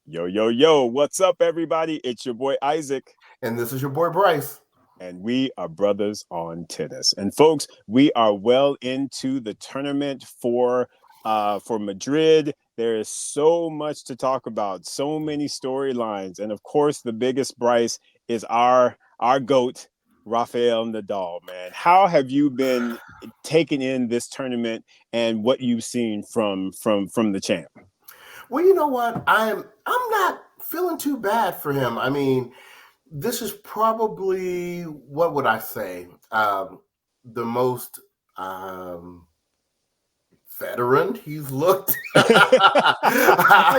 Yo, yo, yo, what's up, everybody? It's your boy Isaac, And this is your boy Bryce. and we are brothers on tennis. And folks, we are well into the tournament for Madrid. There is so much to talk about, so many storylines, and of course, the biggest, Bryce, is our goat, Rafael Nadal. Man, how have you been taking in this tournament and what you've seen from the champ? Well, you know what? I'm not feeling too bad for him. I mean, this is probably, what would I say? The most veteran he's looked. That's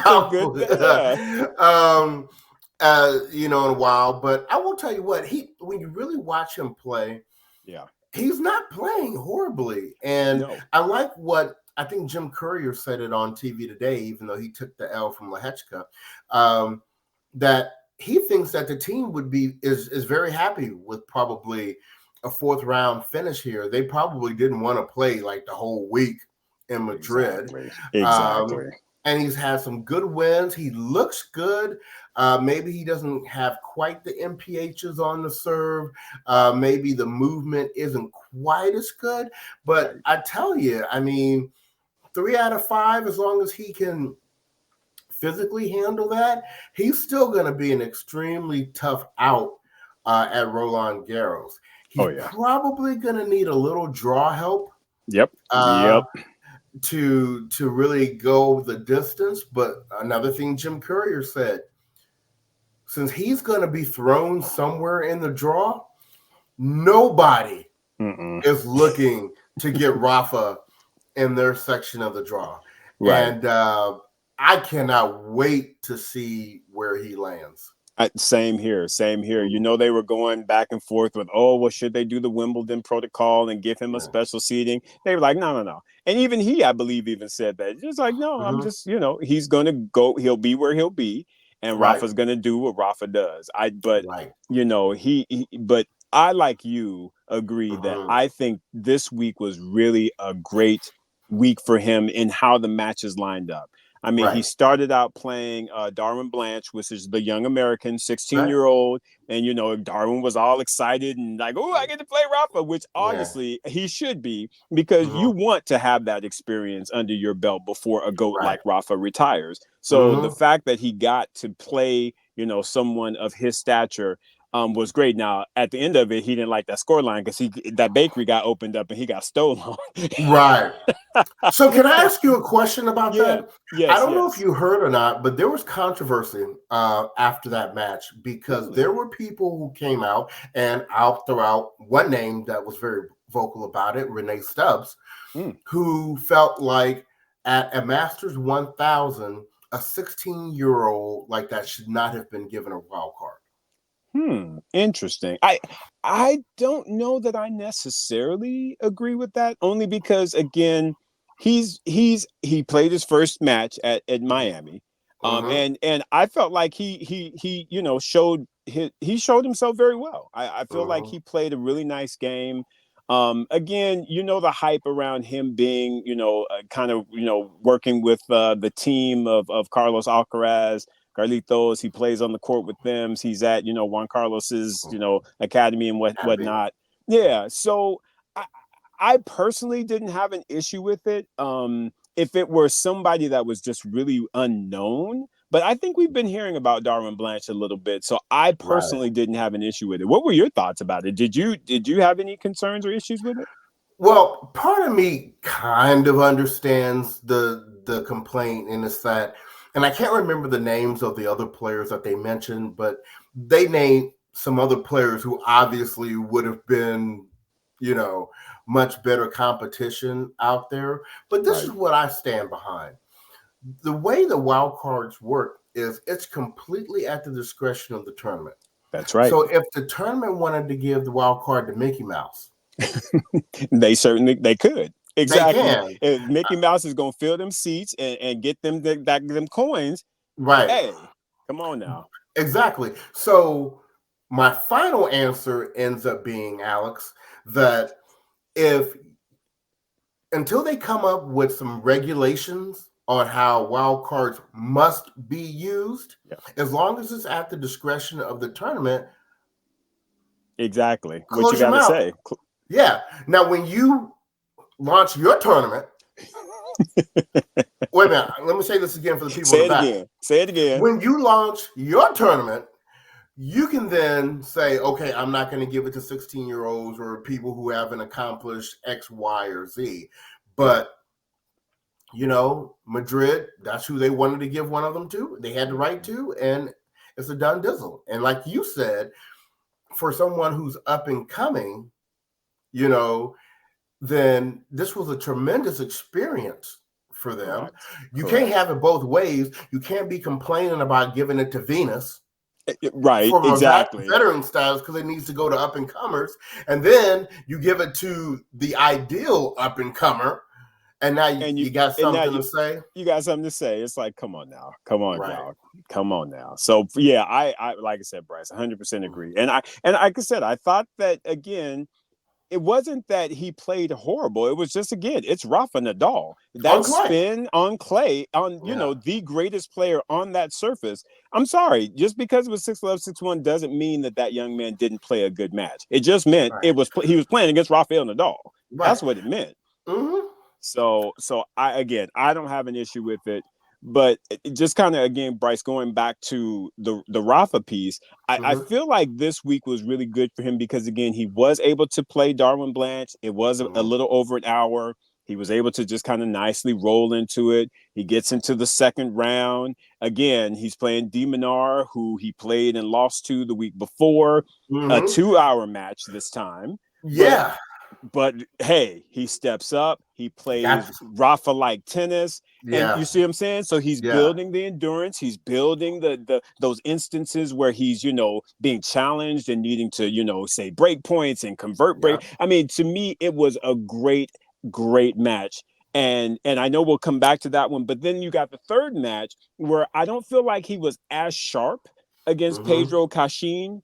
a good, yeah. In a while. But I will tell you what, when you really watch him play, Yeah. he's not playing horribly. And No. I like what I think Jim Courier said it on TV today, even though he took the L from Lehechka, that he thinks that the team is very happy with probably a fourth round finish here. They probably didn't want to play like the whole week in Madrid. Exactly. And he's had some good wins. He looks good. Maybe he doesn't have quite the MPHs on the serve. Maybe the movement isn't quite as good. But I tell you, I mean, 3 out of 5, as long as he can physically handle that, he's still going to be an extremely tough out at Roland Garros. He's probably going to need a little draw help. Yep. To really go the distance. But another thing Jim Courier said, since he's going to be thrown somewhere in the draw, nobody is looking to get Rafa in their section of the draw. Right. And I cannot wait to see where he lands. Same here. You know, they were going back and forth with, should they do the Wimbledon protocol and give him a special seating? They were like, no. And even he, I believe, even said that. Just like, no, I'm just, he's going to go. He'll be where he'll be. And Rafa's going to do what Rafa does. But I, like you, agree that I think this week was really a great week for him in how the matches lined up. I mean, he started out playing Darwin Blanche, which is the young American, 16-year-old. And, Darwin was all excited and like, I get to play Rafa, which honestly he should be, because you want to have that experience under your belt before a goat like Rafa retires. So the fact that he got to play, someone of his stature was great. Now, at the end of it, he didn't like that scoreline because that bakery got opened up and he got stolen. Right. So can I ask you a question about that? Yes, I don't know if you heard or not, but there was controversy after that match because there were people who came out, and I'll throw out one name that was very vocal about it, Renee Stubbs, who felt like at a Masters 1000, a 16-year-old like that should not have been given a wild card. Interesting. I don't know that I necessarily agree with that, only because again, he played his first match at Miami. And I felt like he showed himself very well. I feel like he played a really nice game. Again, the hype around him being, kind of, working with the team of Carlos Alcaraz, Carlitos. He plays on the court with them. He's at, Juan Carlos's, academy and whatnot. Yeah. So I personally didn't have an issue with it. If it were somebody that was just really unknown, but I think we've been hearing about Darwin Blanche a little bit. So I personally didn't have an issue with it. What were your thoughts about it? Did you have any concerns or issues with it? Well, part of me kind of understands the complaint in the fact, and I can't remember the names of the other players that they mentioned, but they named some other players who obviously would have been, much better competition out there. But this is what I stand behind. The way the wild cards work is it's completely at the discretion of the tournament. That's right. So if the tournament wanted to give the wild card to Mickey Mouse, they could. Exactly. If Mickey Mouse is going to fill them seats and get them them coins. Right. Hey, come on now. Exactly. So my final answer ends up being, Alex, that until they come up with some regulations on how wild cards must be used. Yeah. As long as it's at the discretion of the tournament, Exactly. What you close your got to mouth. say? Yeah. Now, when you launch your tournament, wait a minute. Let me say this again for the people in Say the it back. again. Say it again. When you launch your tournament, you can then say, okay, I'm not going to give it to 16-year-olds or people who haven't accomplished X, Y, or Z. But, Madrid, that's who they wanted to give one of them to. They had the right to, and it's a done dizzle. And like you said, for someone who's up and coming, then this was a tremendous experience for them. Correct. You Correct. can't have it both ways. You can't be complaining about giving it to Venus. Right, from exactly. a veteran styles because it needs to go to up and comers, and then you give it to the ideal up and comer, and now you got something to say. You got something to say. It's like, come on now, come on, Right. y'all, come on now. So yeah, I like I said, Bryce, 100% agree. And like I said, I thought that again. It wasn't that he played horrible. It was just, again, it's Rafa Nadal. That spin on clay, the greatest player on that surface. I'm sorry, just because it was 6-11, 6-1 doesn't mean that young man didn't play a good match. It just meant he was playing against Rafael Nadal. Right. That's what it meant. Mm-hmm. So I don't have an issue with it. But just kind of, again, Bryce, going back to the Rafa piece, I feel like this week was really good for him because, again, he was able to play Darwin Blanche. It was a little over an hour. He was able to just kind of nicely roll into it. He gets into the second round. Again, he's playing De Minaur, who he played and lost to the week before. A 2-hour match this time. Yeah. But hey, he steps up. He plays Rafa like tennis, and you see what I'm saying. So he's building the endurance. He's building those instances where he's being challenged and needing to say break points and convert break. I mean, to me, it was a great match. And I know we'll come back to that one, but then you got the third match where I don't feel like he was as sharp against Pedro Cachin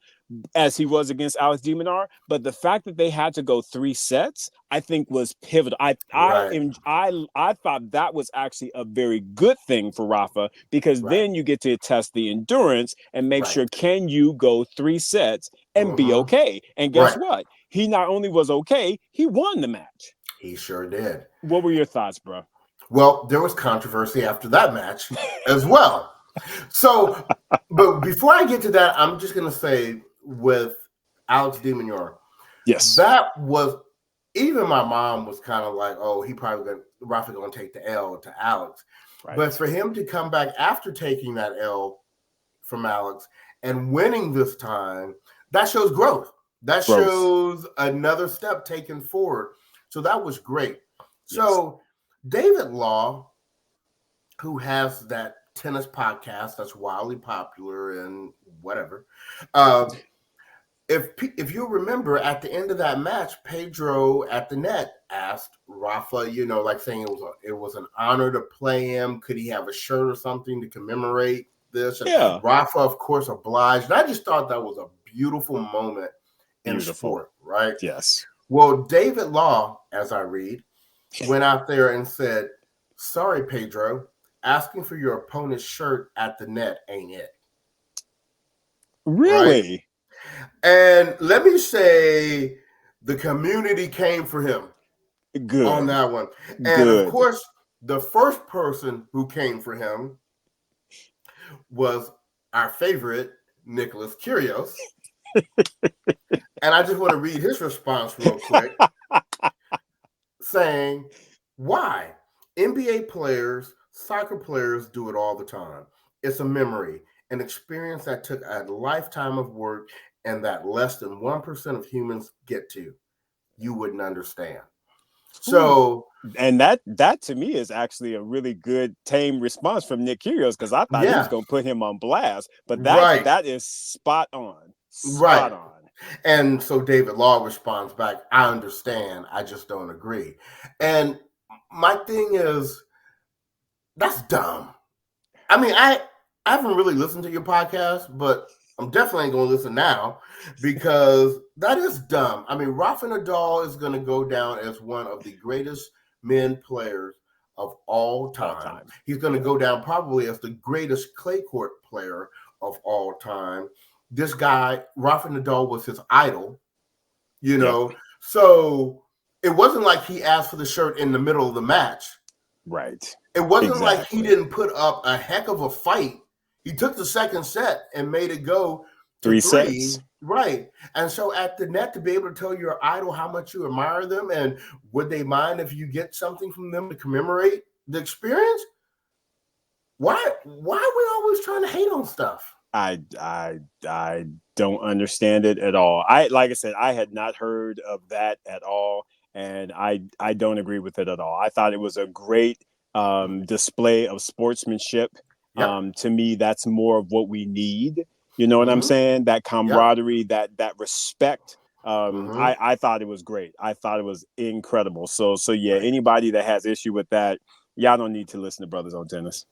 as he was against Alex de Minaur, but the fact that they had to go 3 sets, I think, was pivotal. I thought that was actually a very good thing for Rafa because then you get to test the endurance and make sure, can you go 3 sets and be okay? And guess what? He not only was okay, he won the match. He sure did. What were your thoughts, bro? Well, there was controversy after that match as well. So, but before I get to that, I'm just going to say, with Alex de Minaur, that was, even my mom was kind of like, oh, Rafa going to take the L to Alex. Right. But for him to come back after taking that L from Alex and winning this time, that shows growth. That shows another step taken forward. So that was great. Yes. So David Law, who has that tennis podcast that's wildly popular and whatever, if you remember, at the end of that match, Pedro at the net asked Rafa, like saying it was an honor to play him. Could he have a shirt or something to commemorate this? And Rafa, of course, obliged. And I just thought that was a beautiful moment in sport, right? Yes. Well, David Law, as I read, went out there and said, sorry, Pedro, asking for your opponent's shirt at the net ain't it. Really? Right? And let me say, the community came for him on that one. And of course, the first person who came for him was our favorite, Nicholas Kyrgios. And I just want to read his response real quick, saying, why? NBA players, soccer players do it all the time. It's a memory, an experience that took a lifetime of work and that less than 1% of humans get to. You wouldn't understand. So, and that to me is actually a really good tame response from Nick Kyrgios, because I thought he was going to put him on blast, but that is spot on. Spot on. And so David Law responds back, I understand, I just don't agree. And my thing is, that's dumb. I mean, I haven't really listened to your podcast, but I'm definitely going to listen now because that is dumb. I mean, Rafa Nadal is going to go down as one of the greatest men players of all All time. time. He's going to go down probably as the greatest clay court player of all time. This guy, Rafa Nadal, was his idol, you Yep. know. So it wasn't like he asked for the shirt in the middle of the match. Right. It wasn't like he Exactly. didn't put up a heck of a fight. He took the second set and made it go to 3. Sets. Right. And so at the net, to be able to tell your idol how much you admire them and would they mind if you get something from them to commemorate the experience? Why are we always trying to hate on stuff? I don't understand it at all. Like I said, I had not heard of that at all, and I don't agree with it at all. I thought it was a great display of sportsmanship. Yep. To me, that's more of what we need. You know what I'm Mm-hmm. saying? That Yep. camaraderie, that respect. Mm-hmm. I thought it was great. I thought it was incredible. So yeah, anybody that has issue with that, y'all don't need to listen to Brothers on Tennis.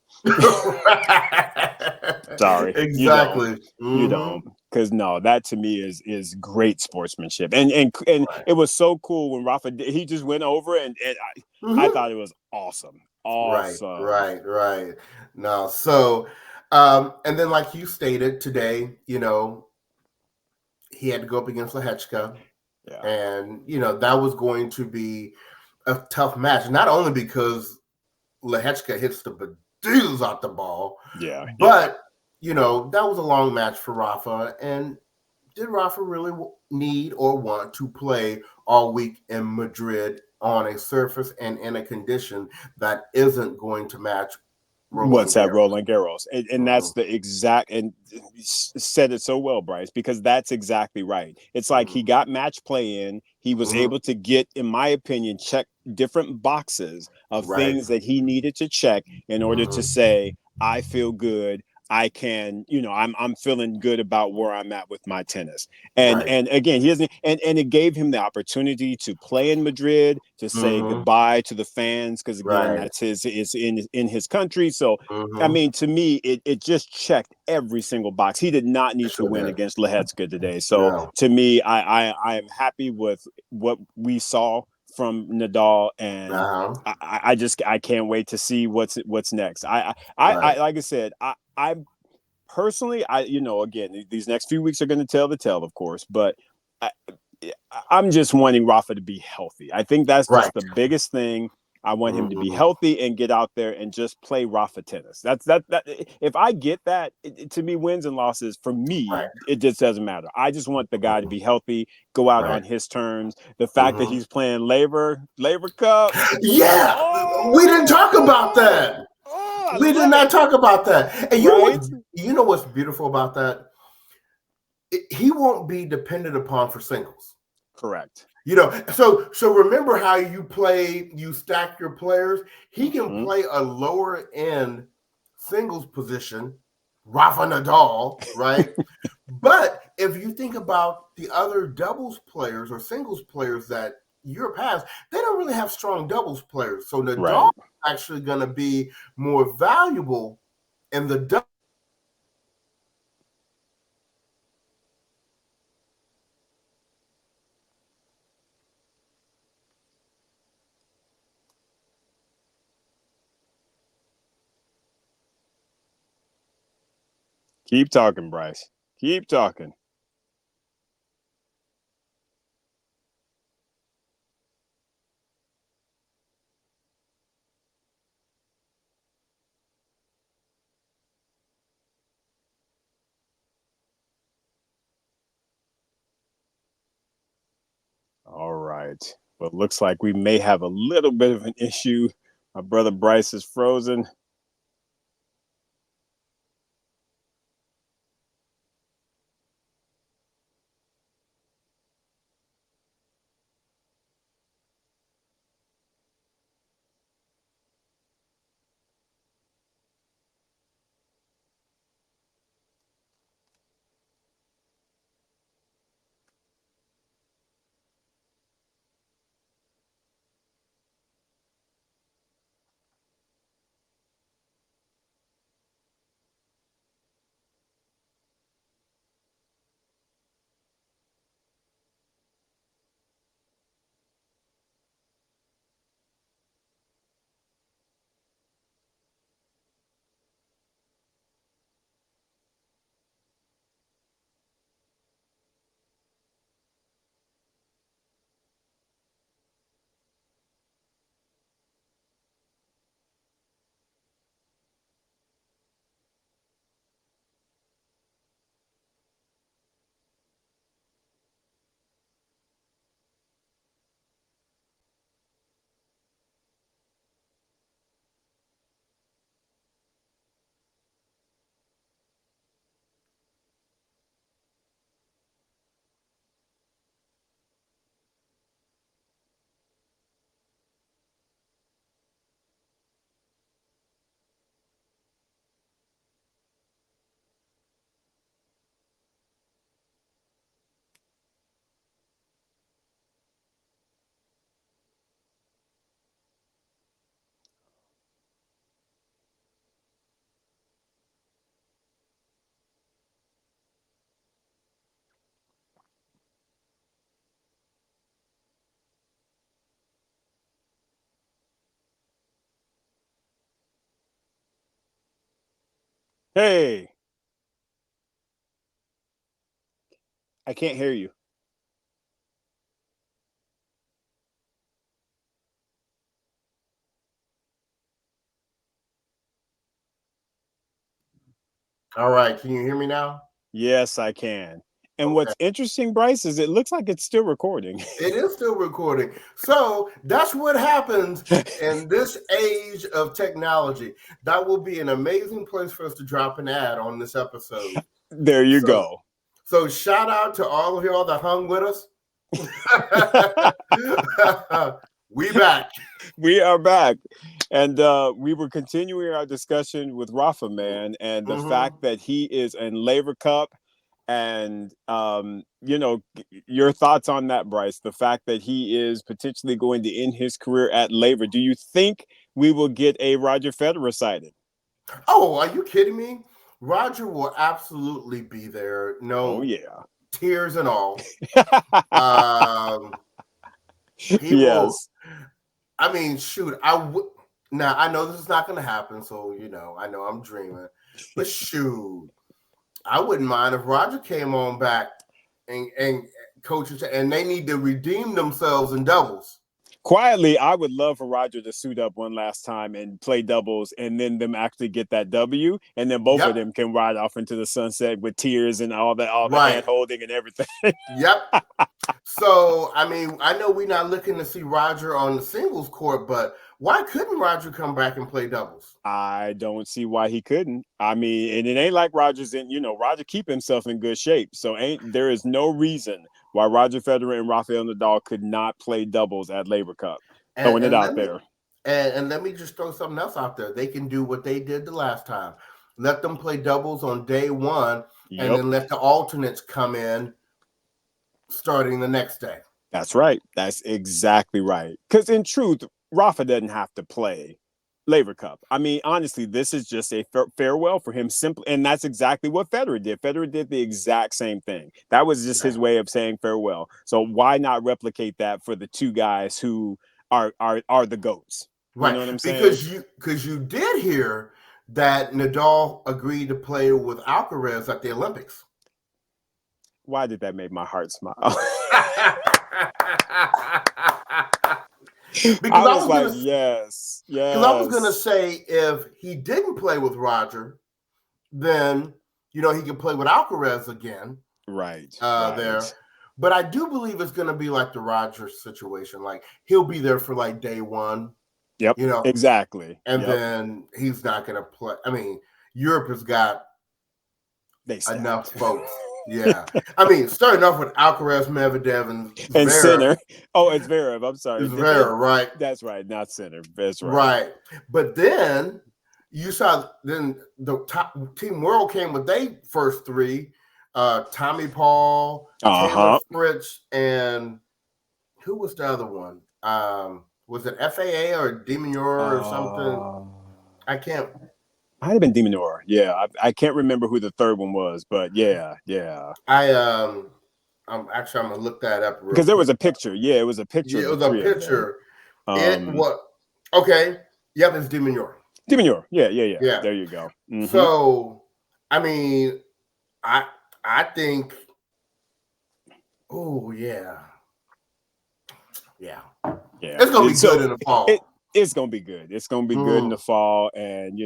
Sorry, you don't. Exactly. You Mm-hmm. don't, because no, that to me is great sportsmanship, and Right. it was so cool when Rafa he just went over and I Mm-hmm. thought it was awesome, Right, awesome. right, right. No, so, and then like you stated today, he had to go up against Lehechka, Yeah, and that was going to be a tough match. Not only because Lehechka hits the bejesus out the ball, yeah, yeah. but that was a long match for Rafa. And did Rafa really need or want to play all week in Madrid on a surface and in a condition that isn't going to match What's Roland that, Garros? Roland Garros? And that's Mm-hmm. the exact, and said it so well, Bryce, because that's exactly right. It's like he Mm-hmm. got match play in. He was Mm-hmm. able to get, in my opinion, check different boxes of Right. things that he needed to check in order to Mm-hmm. say, I feel good. I can, I'm feeling good about where I'm at with my tennis. And Right. and again, he doesn't, and it gave him the opportunity to play in Madrid, to say Mm-hmm. goodbye to the fans, because again, Right. that's his, it's in his country. So I Mm-hmm. mean, to me, it just checked every single box. He did not It need to sure win did. against Lehecka today. So No. to me, I am happy with what we saw from Nadal, and Uh-huh. I can't wait to see what's next. Right. Like I said, I personally, again, these next few weeks are going to tell the tale, of course, but I, I'm just wanting Rafa to be healthy. I think that's Right. just the biggest thing. I want him to be Mm-hmm. healthy and get out there and just play Rafa tennis. That. If I get that, to me, wins and losses for me, Right. it just doesn't matter. I just want the guy to Mm-hmm. be healthy, go out Right. on his terms. The fact that Mm-hmm. he's playing Laver Cup, Yeah. We didn't talk about that. I We did love not it. talk about that. And Right? you know what's beautiful about that? He won't be dependent upon for singles. Correct. So remember how you stack your players. He can Mm-hmm. play a lower end singles position, Rafa Nadal, right? But if you think about the other doubles players or singles players that you're past, they don't really have strong doubles players. So Nadal Right. is actually going to be more valuable in the double. Keep talking, Bryce. Keep talking. All right. Well, it looks like we may have a little bit of an issue. My brother Bryce is frozen. Hey, I can't hear you. All right, can you hear me now? Yes, I can. And Okay. what's interesting, Bryce, is it looks like it's still recording. It is still recording. So that's what happens in this age of technology. That will be an amazing place for us to drop an ad on this episode. There you So, go. so shout out to all of y'all that hung with us. We back. We are back. And we were continuing our discussion with Rafa, man, and the Mm-hmm. fact that he is in Laver Cup. And, your thoughts on that, Bryce, the fact that he is potentially going to end his career at Laver. Do you think we will get a Roger Federer sighting? Oh, are you kidding me? Roger will absolutely be there. Oh, No yeah. tears and all. Um, he will. Yes. I mean, shoot, I would. Now I know this is not going to happen, so I know I'm dreaming, but shoot, I wouldn't mind if Roger came on back and coaches, and they need to redeem themselves in doubles. Quietly, I would love for Roger to suit up one last time and play doubles, and then them actually get that W, and then both of Yep, them can ride off into the sunset with tears and all the right. hand holding and everything. Yep. So I mean, I know we're not looking to see Roger on the singles court, but why couldn't Roger come back and play doubles? I don't see why he couldn't. I mean, and it ain't like Roger's in, Roger keep himself in good shape. So there is no reason why Roger Federer and Rafael Nadal could not play doubles at Labor Cup. And Throwing it and out let me there. and let me just throw something else out there. They can do what they did the last time. Let them play doubles on day one, and Yep. then let the alternates come in starting the next day. That's right. That's exactly right. Because in truth, Rafa doesn't have to play Labor Cup. I mean, honestly, this is just a farewell for him. Simply, and that's exactly what Federer did. Federer did the exact same thing. That was just his Right. way of saying farewell. So why not replicate that for the two guys who are the goats? You Right. know what I'm saying? Because you did hear that Nadal agreed to play with Alcaraz at the Olympics. Why did that make my heart smile? because I I was was like, gonna yes, because I was gonna yes, say if he didn't play with Roger, then he could play with Alcaraz again right, there. right. But I do believe it's gonna be like the Roger situation. Like he'll be there for like day one, Yep, you know, exactly. and Yep, then he's not gonna play. I mean, Europe has got they enough stacked. folks. Yeah. I mean, starting off with Alcaraz, Medvedev, and And Zverev center. Oh, it's Zverev. I'm sorry. is Zverev, right? That's right, not center. That's right. Right. But then you saw then the top Team World came with their first three, Tommy Paul, Uh Taylor huh. Fritz, and who was the other one? Was it FAA or Demure or something? Uh, I can't. Might have been Demonor. Yeah, I can't remember who the third one was, but yeah, yeah. I'm gonna look that up real Because there was quick. a picture. Yeah, it was a picture Yeah, of it the was a three of them. picture. It Um, was okay. Yep, it's Demure. Demonor. Yeah, yeah, yeah. Yeah. There you go. Mm-hmm. So I mean, I I think. Oh yeah, yeah. Yeah. It's gonna be So good in the it fall. it's gonna be good. It's gonna be good in the Mm, fall, and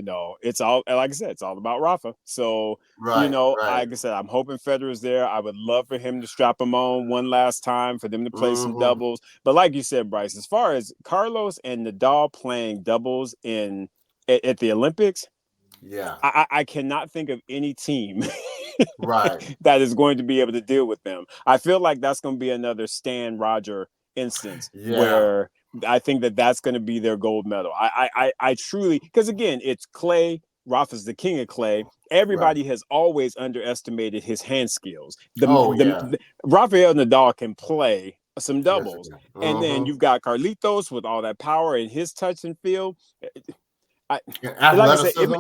it's all like I said, it's all about Rafa. So right, right. like I said, I'm hoping Federer's there. I would love for him to strap him on one last time for them to play some Hmm. doubles. But like you said, Bryce, as far as Carlos and Nadal playing doubles at the Olympics, Yeah, I cannot think of any team right. that is going to be able to deal with them. I feel like that's going to be another Stan Roger instance Yeah, where I think that that's going to be their gold medal. I truly, because again, it's clay. Rafa's the king of clay. right. Everybody has always underestimated his hand skills. Oh yeah. The Rafael Nadal can play some Yes, doubles, again. and then you've got Carlitos with all that power and his touch and feel. I like I said, Athleticism.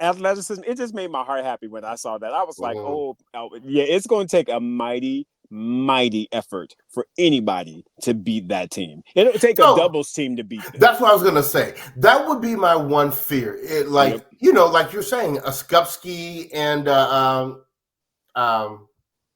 athleticism. It just made my heart happy when I saw that. I was like, Hmm. oh, yeah, it's going to take a mighty mighty effort for anybody to beat that team. It'll take a So doubles team to beat them. that's what I was gonna say. That would be my one fear. It Yep. like you know, like you're saying, a Skupski and um,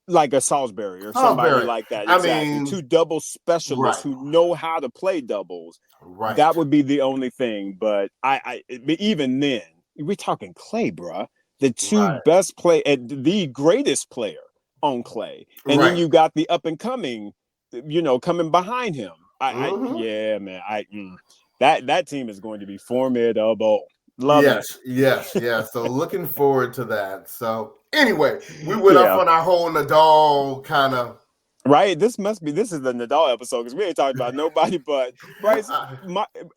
Like a Salisbury or somebody Salisbury. like that. I Exactly. mean, Two double specialists right, who know how to play doubles. right, That would be the only thing. But but even then, we're talking clay, bruh. The two right, best the greatest player on clay. And then right. you got the up and coming, coming behind him. Mm-hmm. Yeah, man. That team is going to be formidable. Loving it. Yes, yes, yes. So looking forward to that. So anyway, we went off Yeah. on our whole Nadal kind of. Right. This is the Nadal episode because we ain't talking about nobody but Bryce.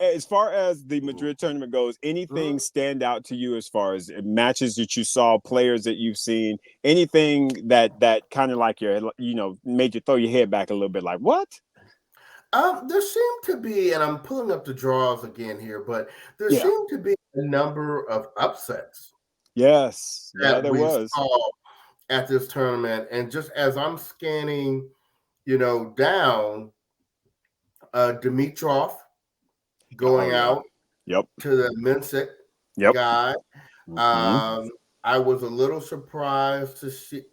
As far as the Madrid tournament goes, anything stand out to you as far as matches that you saw, players that you've seen, anything that kind of like made you throw your head back a little bit, like what? There seemed to be, and I'm pulling up the draws again here, but there Yeah. seemed to be a number of upsets Yes. Yeah, that there we was. saw at this tournament. And just as I'm scanning, down, Dimitrov Oh going yeah. out Yep. to the Minsick Yep. guy. Mm-hmm. I was a little surprised to see.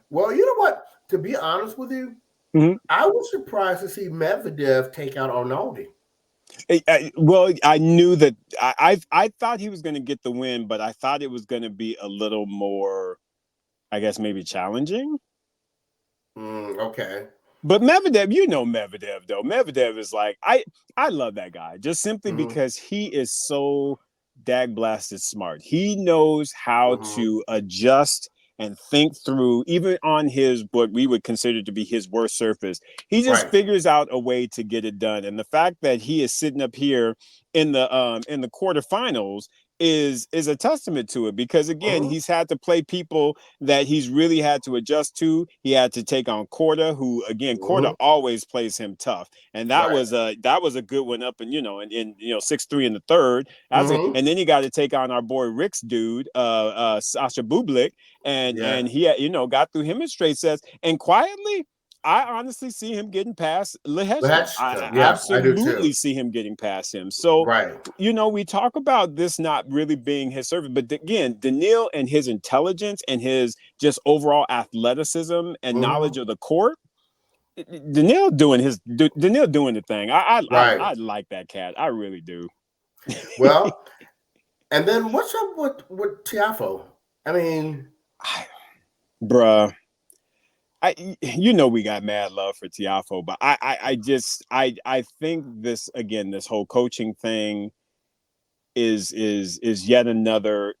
Well, you know what? To be honest with you, Mm-hmm. I was surprised to see Medvedev take out Arnaldi. Well, I knew that I thought he was going to get the win, but I thought it was going to be a little more, I guess, maybe challenging. Okay. But Medvedev, Medvedev though. Medvedev is like I love that guy just simply Mm-hmm. because he is so dag blasted smart. He knows how Mm-hmm. to adjust and think through, even on his what we would consider to be his worst surface. He just Right. figures out a way to get it done. And the fact that he is sitting up here in the quarterfinals is a testament to it because again, Mm-hmm. he's had to play people that he's really had to adjust to. He had to take on Korda, who again, Korda Mm-hmm. always plays him tough, and Right. that was a good one up, and in 6-3 in the third. Mm-hmm. And then he got to take on our boy Rick's dude, Sasha Bublik, Yeah. and he got through him in straight sets, and quietly. I honestly see him getting past Lehecka. I Yeah, I do too. absolutely see him getting past him. So Right. we talk about this not really being his service, but again, Daniil and his intelligence and his just overall athleticism and Mm-hmm. knowledge of the court, Daniil doing the thing. Right. I like that cat. I really do. Well, and then what's up with Tiafo? I mean, Bruh. We got mad love for Tiafo, but I think this whole coaching thing is yet another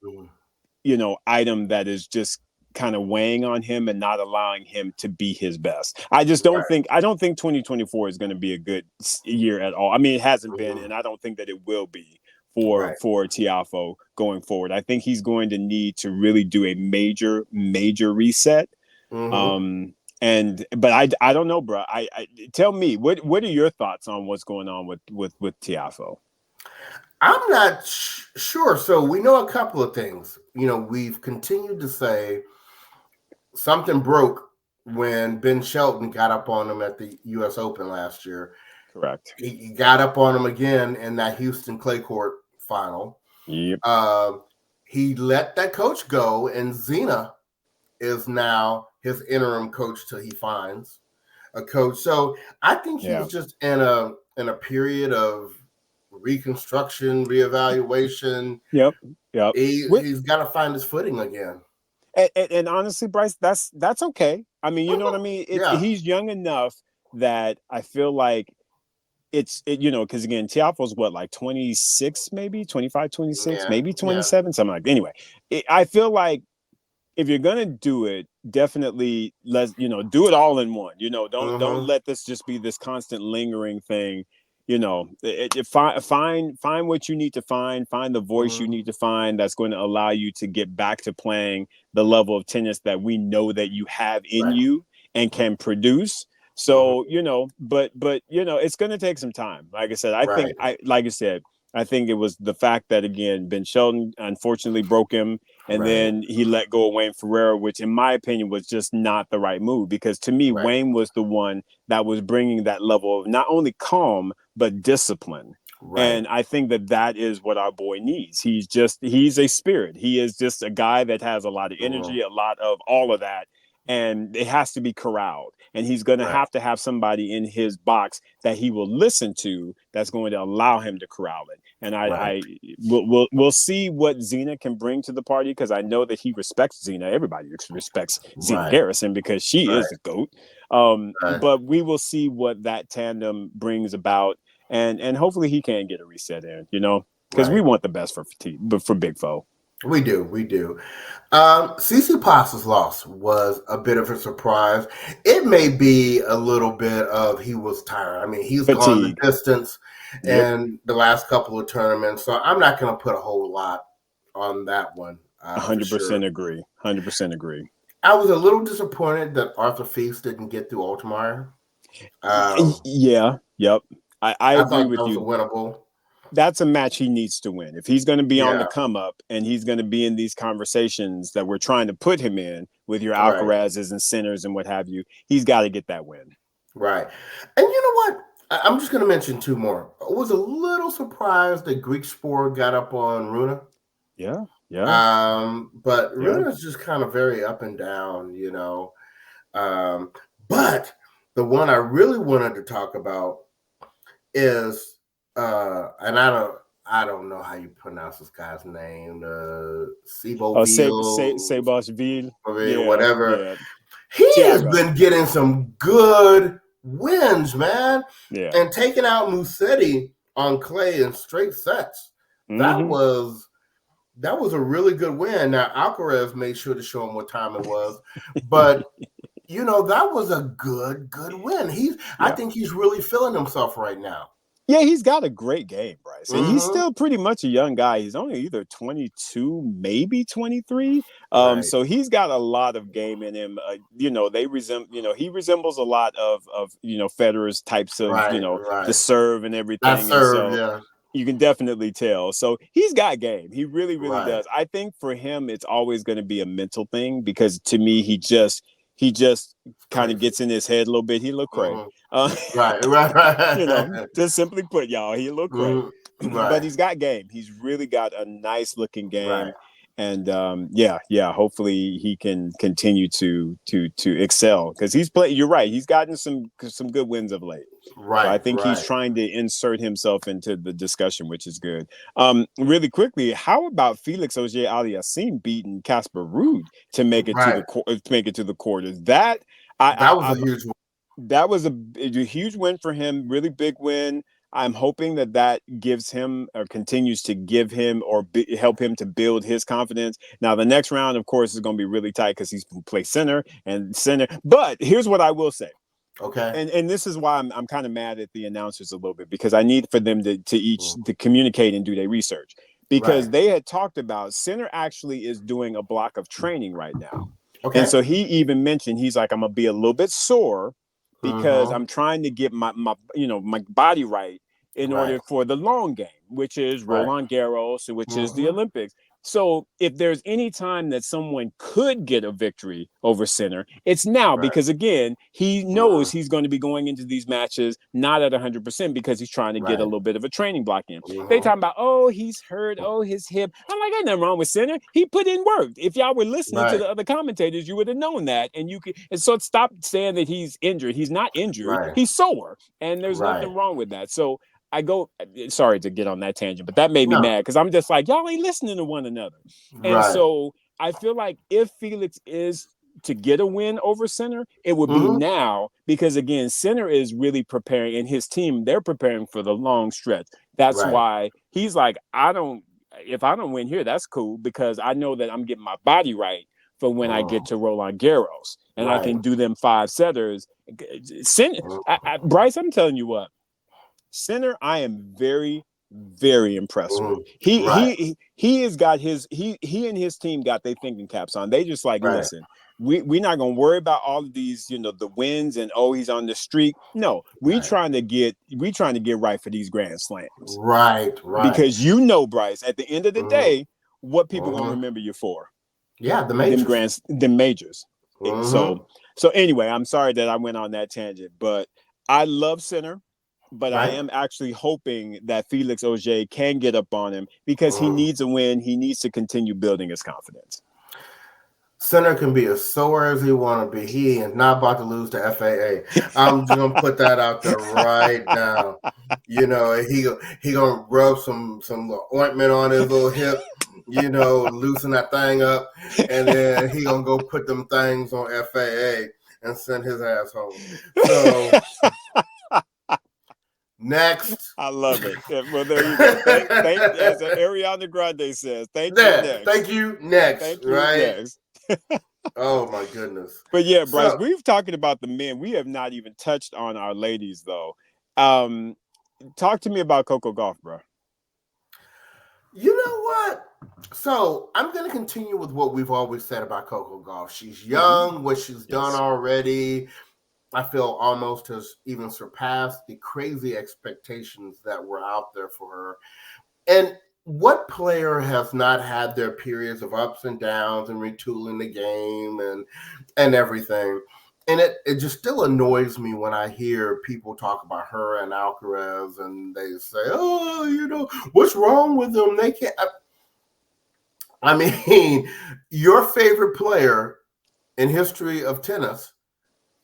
item that is just kind of weighing on him and not allowing him to be his best. I right. don't think 2024 is going to be a good year at all. I mean, it hasn't been, Mm-hmm. and I don't think that it will be Right. for Tiafo going forward. I think he's going to need to really do a major reset. Mm-hmm. But I don't know, bro. I tell me what are your thoughts on what's going on with Tiafo? I'm not sure. So we know a couple of things. We've continued to say something broke when Ben Shelton got up on him at the U.S. Open last year. Correct. He got up on him again in that Houston clay court final. Yep. He let that coach go, and Zena is now his interim coach till he finds a coach. So I think he's just in a period of reconstruction, reevaluation. Yep. He's got to find his footing again. And honestly, Bryce, that's okay. I mean, you know what I mean? Yeah. He's young enough that I feel like because again, Tiafo's what, like 26, maybe 25, 26, Yeah. maybe Yeah. 27, something like that. Anyway, I feel like if you're gonna do it, definitely do it all in one. Don't let this just be this constant lingering thing. Find what you need to find the voice you need to find that's going to allow you to get back to playing the level of tennis that we know that you have in Right. you and can produce. So but it's going to take some time. Like I said, like you said, I think it was the fact that again Ben Shelton unfortunately broke him, And then he let go of Wayne Ferreira, which in my opinion was just not the right move, because to me, Right. Wayne was the one that was bringing that level of not only calm, but discipline. Right. And I think that that is what our boy needs. He's a spirit. He is just a guy that has a lot of energy, a lot of all of that. And it has to be corralled. And he's going to have somebody in his box that he will listen to that's going to allow him to corral it. And we'll see what Zina can bring to the party, because I know that he respects Zina. Everybody respects Zina Garrison because she is the GOAT. But we will see what that tandem brings about. And hopefully he can get a reset in, because we want the best for Big Foe. We do. Tsitsipas's loss was a bit of a surprise. It may be a little bit of he was tired. I mean, he's gone the distance in the last couple of tournaments, so I'm not going to put a whole lot on that one. 100% agree. 100% agree. I was a little disappointed that Arthur Fils didn't get through Altemeyer. Yep. I agree with you. Winnable. That's a match he needs to win. If he's going to be on the come up and he's going to be in these conversations that we're trying to put him in with your Alcarazes and Sinners and what have you, he's got to get that win. Right. And you know what? I'm just going to mention two more. I was a little surprised that Greek Sport got up on Runa. Yeah. But Runa is just kind of very up and down, But the one I really wanted to talk about is and I don't know how you pronounce this guy's name. Sebasville. Whatever. Yeah. He has been getting some good wins, man. Yeah. And taking out Musetti on clay in straight sets. That was a really good win. Now Alcaraz made sure to show him what time it was, but that was a good win. I think he's really feeling himself right now. Yeah, he's got a great game, Bryce. And he's still pretty much a young guy. He's only either 22, maybe 23. So he's got a lot of game in him. He resembles a lot of Federer's types of, the serve and everything. You can definitely tell. So he's got game. He really, really does. I think for him, it's always going to be a mental thing, because to me, he just kind of gets in his head a little bit. He look crazy. Right. Just simply put, y'all, he look crazy. But he's got game. He's really got a nice looking game. And hopefully he can continue to excel, because you're right, he's gotten some good wins of late. So I think he's trying to insert himself into the discussion, which is good. Really quickly, how about Felix Auger-Aliassime beating Casper Ruud to make it to the quarters? That was a huge win. That was a huge win for him. Really big win. I'm hoping that gives him, or continues to give him, or help him to build his confidence. Now, the next round, of course, is going to be really tight, because he's play center. But here's what I will say. Okay. And this is why I'm kind of mad at the announcers a little bit, because I need for them to communicate and do their research, because they had talked about center actually is doing a block of training right now. Okay. And so he even mentioned, he's like, I'm going to be a little bit sore, because I'm trying to get my body right in order for the long game, which is Roland Garros, which is the Olympics. So if there's any time that someone could get a victory over Sinner, it's now, because again, he knows he's going to be going into these matches not at 100%, because he's trying to get a little bit of a training block in. They talking about, he's hurt, his hip. I'm like, ain't nothing wrong with Sinner. He put in work. If y'all were listening to the other commentators, you would have known that. And so stop saying that he's injured. He's not injured. He's sore, and there's nothing wrong with that. So sorry to get on that tangent, but that made me mad, because I'm just like, y'all ain't listening to one another. And so I feel like if Felix is to get a win over Sinner, it would be now, because again, Sinner is really preparing, and his team, they're preparing for the long stretch. That's why he's like, if I don't win here, that's cool, because I know that I'm getting my body right for when I get to Roland Garros, and I can do them 5 setters. Bryce, I'm telling you what, Sinner, I am very, very impressed with. He has got he and his team got their thinking caps on. They just like, listen, we're not gonna worry about all of these, the wins and he's on the streak. No, we trying to get right for these Grand Slams. Right. Because Bryce, at the end of the day, what people gonna remember you for. Yeah, the majors. the majors. Mm-hmm. So anyway, I'm sorry that I went on that tangent, but I love Sinner, but I Right. am actually hoping that Felix Auger can get up on him because he Mm. needs a win. He needs to continue building his confidence. Center can be as sore as he want to be. He is not about to lose to FAA. I'm just gonna put that out there right now. He gonna rub some ointment on his little hip. Loosen that thing up, and then he gonna go put them things on FAA and send his ass home. So next. I love it. Well, there you go. Thank as Ariana Grande says, thank you Yeah, next. thank you next, Thank you right? next. Oh my goodness. But yeah, Bryce, So we've talking about the men. We have not even touched on our ladies though. Talk to me about Coco Golf, bro. you know what? So I'm going to continue with what we've always said about Coco Golf. She's Mm-hmm. young. What she's done Yes. already, I feel almost has even surpassed the crazy expectations that were out there for her. And what player has not had their periods of ups and downs and retooling the game and everything? And it just still annoys me when I hear people talk about her and Alcaraz and they say, oh, what's wrong with them? They can't. I mean, your favorite player in history of tennis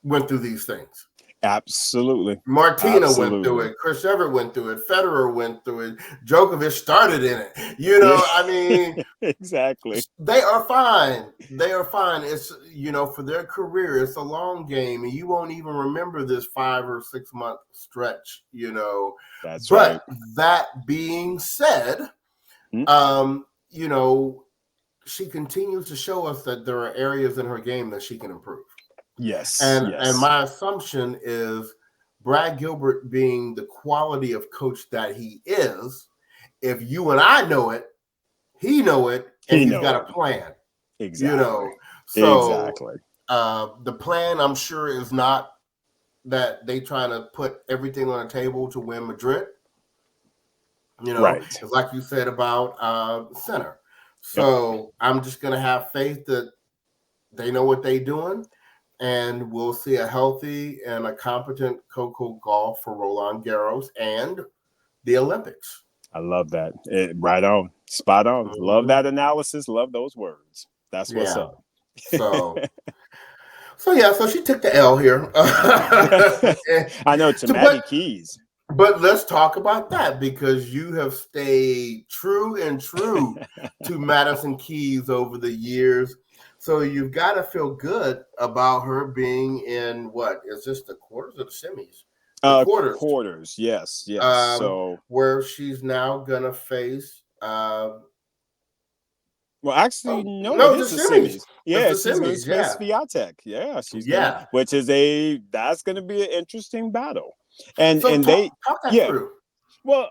went through these things. Absolutely. Martina went through Absolutely. it. Chris Evert went through it. Federer went through it. Djokovic started in it. I mean, Exactly. they are fine. They are fine. It's, for their career, it's a long game, and you won't even remember this 5 or 6 month stretch, That's right. But that being said, Mm. um, you know, she continues to show us that there are areas in her game that she can improve. Yes. And Yes. my assumption is Brad Gilbert, being the quality of coach that he is, if you and I know it, he know it, and He he's know got it. a plan. Exactly. So Exactly. the plan, I'm sure, is not that they trying to put everything on the table to win Madrid. Right. It's like you said about Center. Yep. So I'm just gonna have faith that they know what they're doing, and we'll see a healthy and a competent Coco Golf for Roland Garros and the Olympics. I love that. Right on. Spot on. Love Mm-hmm. that analysis. Love those words. That's what's Yeah. up. So she took the L here. I know, to So, Maddie Keys. but let's talk about that, because you have stayed true and true to Madison Keys over the years. So you've got to feel good about her being in, what is this, the quarters or the semis? The quarters, Quarters. Yes. Yes. So, where she's now gonna face. well, actually, no, it No, the is the semis. semis. It's Yeah, the she's going to semis. face Yeah, Swiatek. Yeah, she's going to, yeah. which is that's going to be an interesting battle. So And talk they, that yeah, through. well,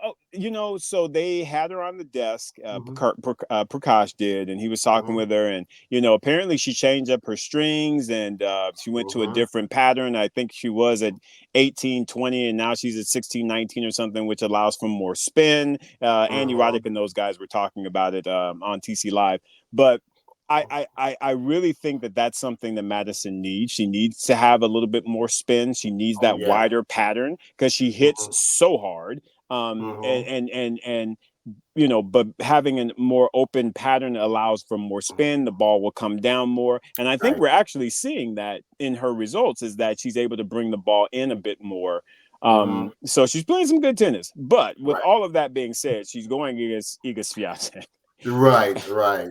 so they had her on the desk. Mm-hmm. Prakash did, and he was talking Mm-hmm. with her. And apparently she changed up her strings, and she went to a Mm-hmm. different pattern. I think she was at 18, 20, and now she's at 16, 19 or something, which allows for more spin. Andy Mm-hmm. Roddick and those guys were talking about it on TC Live, but. I really think that that's something that Madison needs. She needs to have a little bit more spin. She needs Oh that yeah. wider pattern because she hits Mm-hmm. so hard. Mm-hmm. And but having a more open pattern allows for more spin. The ball will come down more, and I think Right. we're actually seeing that in her results, is that she's able to bring the ball in a bit more. Mm-hmm. So she's playing some good tennis. But with Right. all of that being said, she's going against Iga Swiatek. Right. Right.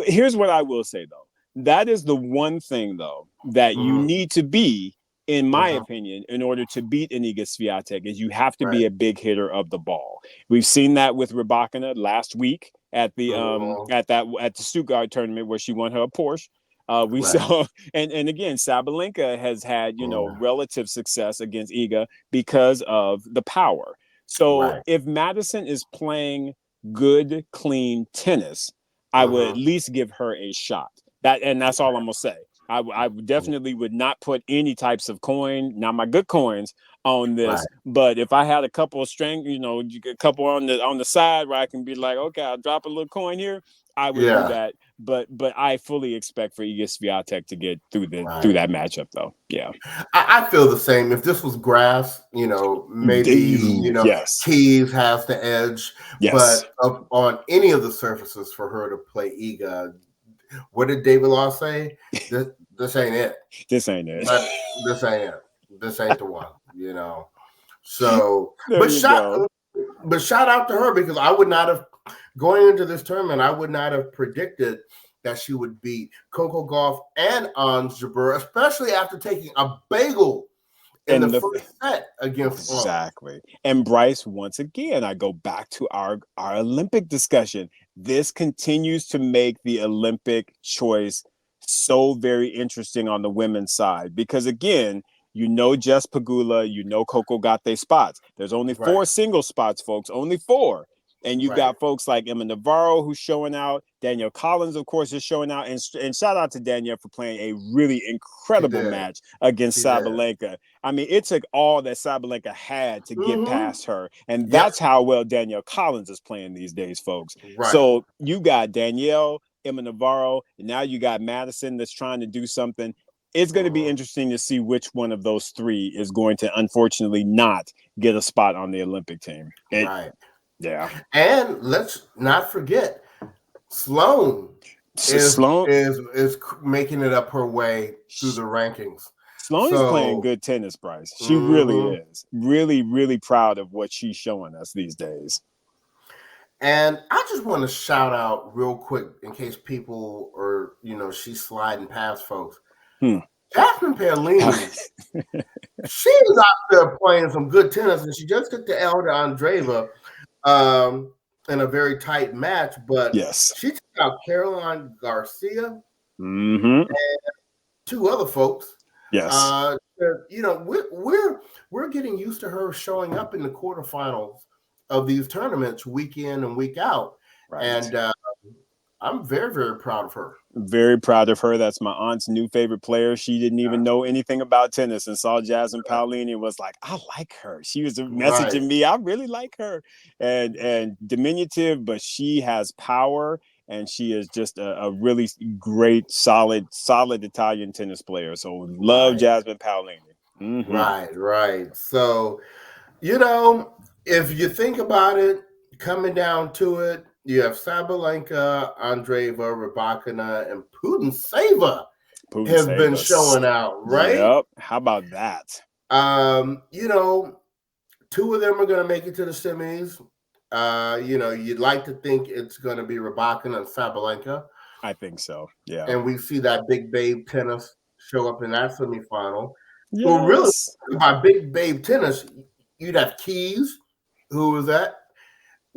Here's what I will say though. That is the one thing though that you Mm-hmm. need to be, in my Mm-hmm. opinion, in order to beat Iga Swiatek, is you have to Right. be a big hitter of the ball. We've seen that with Rybakina last week at the Mm-hmm. at the Stuttgart tournament where she won her Porsche. We Right. saw, and again, Sabalenka has had Mm-hmm. relative success against Iga because of the power. So Right. if Madison is playing good, clean tennis, I would at Mm-hmm. least give her a shot. That's all I'm gonna say. I definitely would not put any types of coin, not my good coins, on this. Right. But if I had a couple of a couple on the side where I can be like, okay, I'll drop a little coin here, I would do Yeah. that. But I fully expect for Iga Swiatek to get through Right. that matchup, though. Yeah. I feel the same. If this was grass, maybe Yes. Keys has the edge, Yes. but on any of the surfaces for her to play Iga, what did David Law say? This ain't it. This ain't it. But this ain't it. This ain't the one. So, There you go. but shout out to her, because I would not have, going into this tournament, I would not have predicted that she would beat Coco Gauff and Ons Jabeur, especially after taking a bagel in the first set against Ons. Exactly. And Bryce, once again, I go back to our Olympic discussion. This continues to make the Olympic choice so very interesting on the women's side, because again, Jess Pegula, Coco got their spots. There's only 4 single spots, folks, only 4. And you've got folks like Emma Navarro who's showing out. Danielle Collins, of course, is showing out. And shout out to Danielle for playing a really incredible match against Sabalenka. I mean, it took all that Sabalenka had to get past her. And that's how well Danielle Collins is playing these days, folks. Right. So you got Danielle, Emma Navarro, and now you got Madison that's trying to do something. It's going to be interesting to see which one of those 3 is going to, unfortunately, not get a spot on the Olympic team. Right. Yeah. And let's not forget, Sloane is making it up her way through the rankings. Sloane is playing good tennis, Bryce. She really is. Really, really proud of what she's showing us these days. And I just want to shout out real quick, in case people are, she's sliding past folks. Jasmine Paolini, she is out there playing some good tennis, and she just took the L to Andreeva in a very tight match, but she took out Caroline Garcia and 2 other folks. Yes. We're getting used to her showing up in the quarterfinals of these tournaments week in and week out. Right. And I'm very, very proud of her. Very proud of her. That's my aunt's new favorite player. She didn't even know anything about tennis and saw Jasmine Paolini and was like, I like her. She was messaging me, I really like her. And diminutive, but she has power, and she is just a really great, solid Italian tennis player. So love Jasmine Paolini. Right. So, if you think about it, coming down to it, you have Sabalenka, Andreeva, Rybakina, and Putintseva has been showing out, right? Yep. How about that? 2 of them are going to make it to the semis. You'd like to think it's going to be Rybakina and Sabalenka. I think so, yeah. And we see that Big Babe tennis show up in that semifinal. Yes. Well, really, by Big Babe tennis, you'd have Keys, who was that?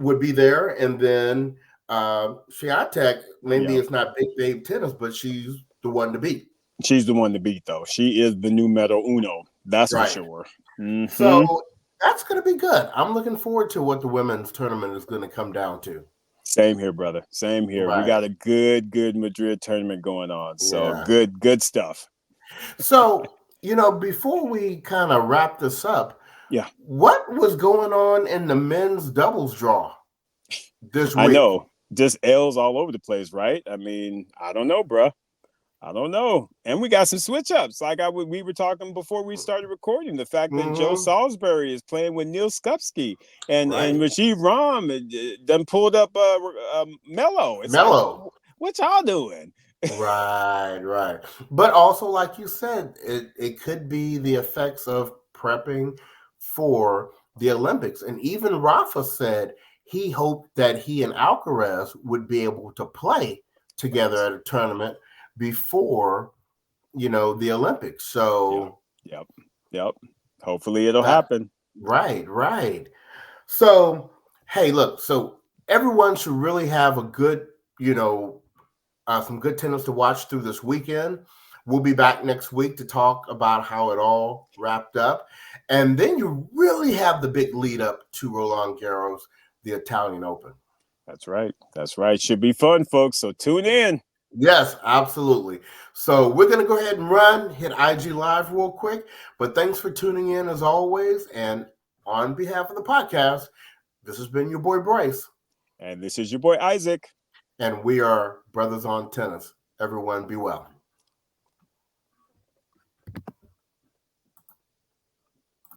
Would be there, and then Swiatek, maybe it's not Big Babe tennis, but she's the one to beat. She's the one to beat, though. She is the numero uno. That's for sure. So that's going to be good. I'm looking forward to what the women's tournament is going to come down to. Same here, brother. Same here. We got a good Madrid tournament going on. So good stuff. So, before we kind of wrap this up, what was going on in the men's doubles draw this week? I know. Just L's all over the place, right? I mean, I don't know, bro. I don't know. And we got some switch ups. Like we were talking before we started recording, the fact that Joe Salisbury is playing with Neil Skupski and Rajiv Ram done pulled up Mello. Like, what y'all doing? Right. But also, like you said, it could be the effects of prepping for the Olympics. And even Rafa said he hoped that he and Alcaraz would be able to play together at a tournament before, the Olympics. So Yep. Hopefully it'll happen. Right. So, hey, look, so everyone should really have a good, some good tennis to watch through this weekend. We'll be back next week to talk about how it all wrapped up. And then you really have the big lead up to Roland Garros, the Italian Open. That's right. Should be fun, folks. So tune in. Yes, absolutely. So we're going to go ahead and run, hit IG Live real quick. But thanks for tuning in as always. And on behalf of the podcast, this has been your boy Bryce. And this is your boy Isaac. And we are Brothers on Tennis. Everyone be well.